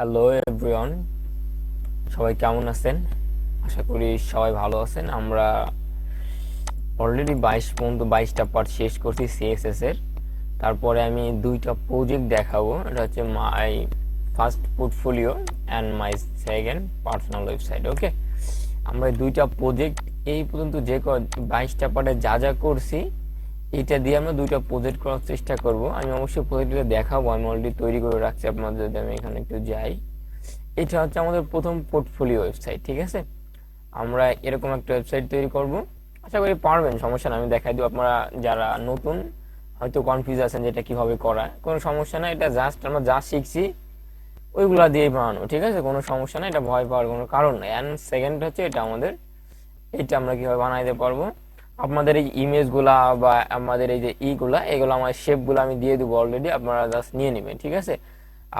Hello everyone, সবাই কেমন আছেন? আশা করি সবাই ভালো আছেন। আমরা অলরেডি 22টা পার্ট শেষ করছি সিএসএস এর। তারপরে আমি দুইটা প্রজেক্ট দেখাবো। এটা হচ্ছে my first portfolio and my second personal website. Okay, আমরা এই দুইটা প্রজেক্ট এই পর্যন্ত যে 22টা পার্টে যা যা করছি এটা দিয়ে আমরা দুইটা প্রজেক্ট করার চেষ্টা করব। আমি অবশ্যই প্রজেক্টটা দেখাবো, আমি অলরেডি তৈরি করে রাখছি আপনাদের। যদি আমি এখানে একটু যাই, এটা হচ্ছে আমাদের প্রথম পোর্টফোলিও ওয়েবসাইট। ঠিক আছে, আমরা এরকম একটা ওয়েবসাইট তৈরি করব। আশা করি পারবেন, সমস্যা না, আমি দেখাই দিব। আপনারা যারা নতুন হয়তো কনফিউজ আছেন যে এটা কিভাবে করা, কোনো সমস্যা না। এটা জাস্ট আমরা যা শিখছি ওইগুলা দিয়েই বানানো। ঠিক আছে, কোনো সমস্যা না, এটা ভয় পাওয়ার কোনো কারণ নেই। অ্যান্ড সেকেন্ড হচ্ছে এটা আমাদের, এটা আমরা কিভাবে বানাইতে পারবো। আপনাদের এই ইমেজগুলা বা আমাদের এই যে এগুলো আমার শেপগুলো আমি দিয়ে দেবো অলরেডি, আপনারা জাস্ট নিয়ে নেবেন। ঠিক আছে,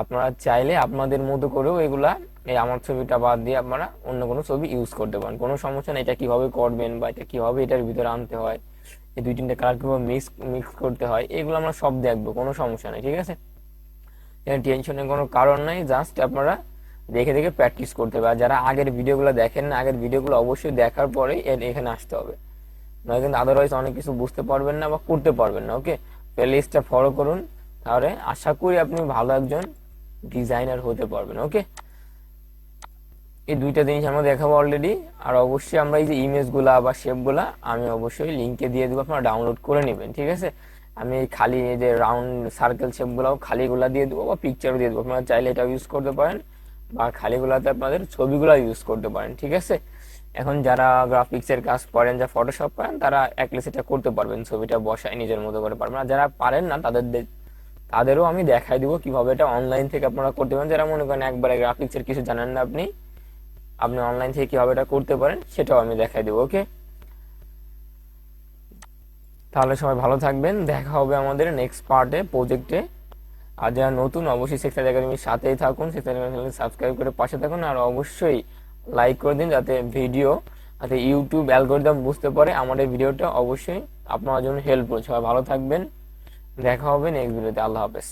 আপনারা চাইলে আপনাদের মতো করেও এগুলা এই আমার ছবিটা বাদ দিয়ে আপনারা অন্য কোনো ছবি ইউজ করতে পারেন, কোনো সমস্যা নেই। এটা কিভাবে করবেন বা এটা কিভাবে এটার ভিতরে আনতে হয়, এই দুই তিনটা কালার কিভাবে মিক্স করতে হয়, এগুলো আমরা সব দেখবো, কোনো সমস্যা নেই। ঠিক আছে, এখানে টেনশনের কোনো কারণ নাই। জাস্ট আপনারা দেখে দেখে প্র্যাকটিস করতে হবে। আর যারা আগের ভিডিওগুলো দেখেন না, আগের ভিডিওগুলো অবশ্যই দেখার পরেই এখানে আসতে হবে, নয় কিন্তু আদারওয়াইজ অনেক কিছু বুঝতে পারবেন না বা করতে পারবেন না। ওকে, প্লেলিস্টটা ফলো করুন, তাহলে আশা করি আপনি ভালো একজন ডিজাইনার হতে পারবেন। ওকে, এই দুইটা জিনিস আমরা দেখাবো অলরেডি। আর অবশ্যই আমরা এই যে ইমেজগুলা বা শেপগুলা আমি অবশ্যই লিঙ্কে দিয়ে দেবো, আপনারা ডাউনলোড করে নেবেন। ঠিক আছে, আমি খালি এই যে রাউন্ড সার্কেল শেপগুলাও খালিগুলা দিয়ে দেবো বা পিকচারও দিয়ে দেবো, আপনারা চাইলে এটা ইউজ করতে পারেন বা খালিগুলাতে আপনাদের ছবিগুলো ইউজ করতে পারেন। ঠিক আছে, এখন যারা গ্রাফিক্সের কাজ করেন, যা ফটোশপ করেন, তারা অ্যাটলিস্ট এটা করতে পারবেন, ছবিটা বসায় নিজের মতো করে পারবেন। আর যারা পারেন না তাদেরও আমি দেখাই দিব কিভাবে এটা অনলাইন থেকে আপনারা করতে পারেন। যারা মনে করেন একবারে গ্রাফিক্সের কিছু জানেন না, আপনি আপনি অনলাইন থেকে কিভাবে এটা করতে পারেন সেটাও আমি দেখাই দেবো। ওকে, তাহলে সবাই ভালো থাকবেন, দেখা হবে আমাদের নেক্সট পার্টে, প্রজেক্টে। আর যারা নতুন অবশ্যই সেক্সসাদি একাডেমির সাথেই থাকুন, সেক্সসাদি একাডেমি সাবস্ক্রাইব করে পাশে থাকুন। আর অবশ্যই লাইক করে দিন, যাতে ইউটিউব অ্যালগরিদম বুঝতে পারে আমাদের ভিডিওটা অবশ্যই আপনার জন্য হেল্প করছে। সবাই ভালো থাকবেন, দেখা হবে নেক্সট ভিডিওতে। আল্লাহ হাফেজ।